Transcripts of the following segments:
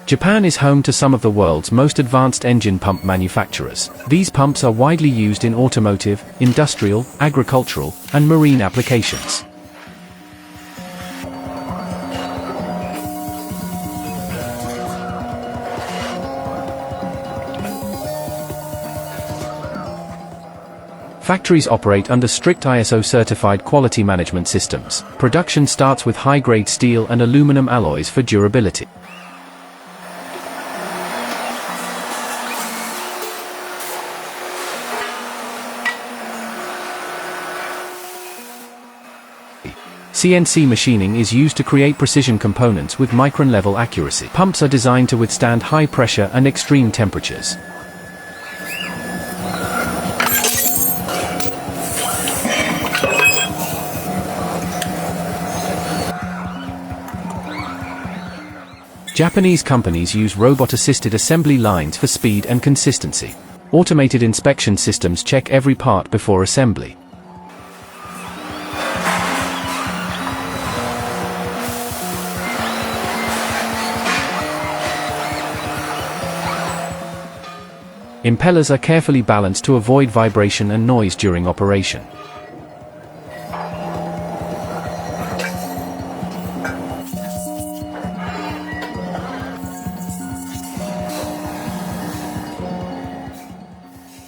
Japan is home to some of the world's most advanced engine pump manufacturers. These pumps are widely used in automotive, industrial, agricultural, and marine applications. Factories operate under strict ISO-certified quality management systems. Production starts with high-grade steel and aluminum alloys for durability. CNC machining is used to create precision components with micron-level accuracy. Pumps are designed to withstand high pressure and extreme temperatures. Japanese companies use robot-assisted assembly lines for speed and consistency. Automated inspection systems check every part before assembly. Impellers are carefully balanced to avoid vibration and noise during operation.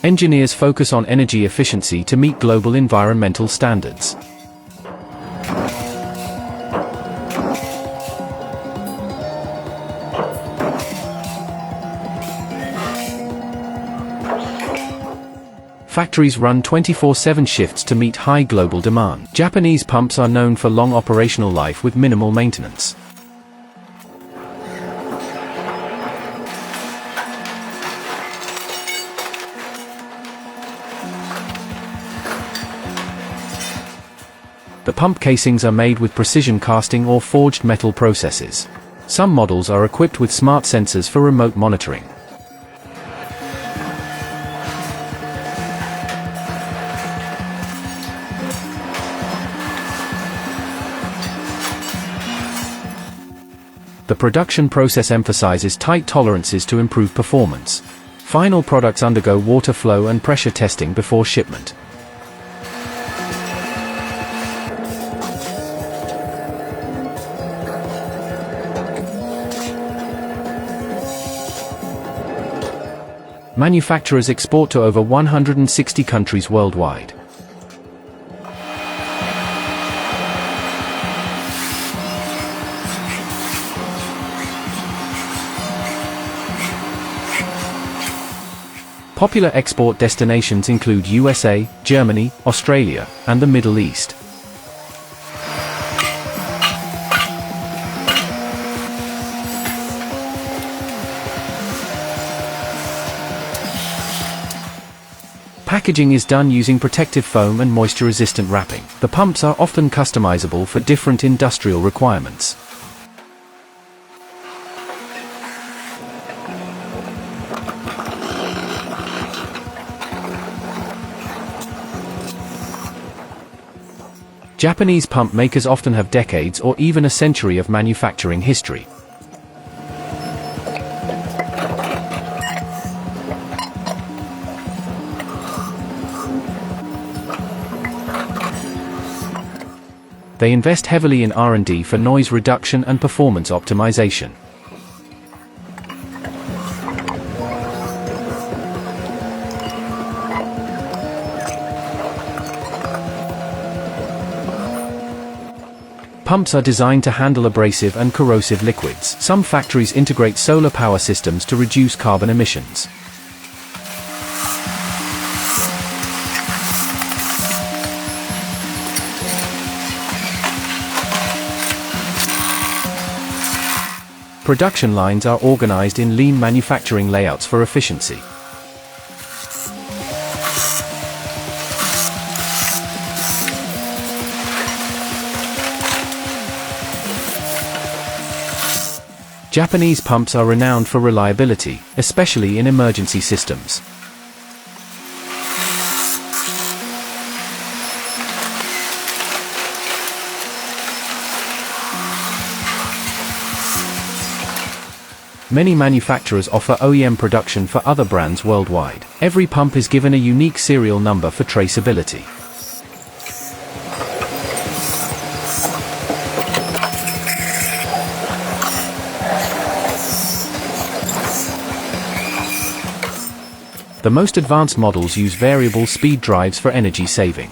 Engineers focus on energy efficiency to meet global environmental standards. Factories run 24/7 shifts to meet high global demand. Japanese pumps are known for long operational life with minimal maintenance. The pump casings are made with precision casting or forged metal processes. Some models are equipped with smart sensors for remote monitoring. The production process emphasizes tight tolerances to improve performance. Final products undergo water flow and pressure testing before shipment. Manufacturers export to over 160 countries worldwide. Popular export destinations include USA, Germany, Australia, and the Middle East. Packaging is done using protective foam and moisture-resistant wrapping. The pumps are often customizable for different industrial requirements. Japanese pump makers often have decades or even a century of manufacturing history. They invest heavily in R&D for noise reduction and performance optimization. Pumps are designed to handle abrasive and corrosive liquids. Some factories integrate solar power systems to reduce carbon emissions. Production lines are organized in lean manufacturing layouts for efficiency. Japanese pumps are renowned for reliability, especially in emergency systems. Many manufacturers offer OEM production for other brands worldwide. Every pump is given a unique serial number for traceability. The most advanced models use variable speed drives for energy saving.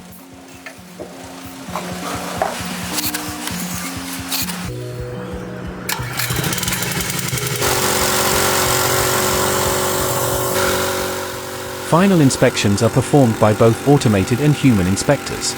Final inspections are performed by both automated and human inspectors.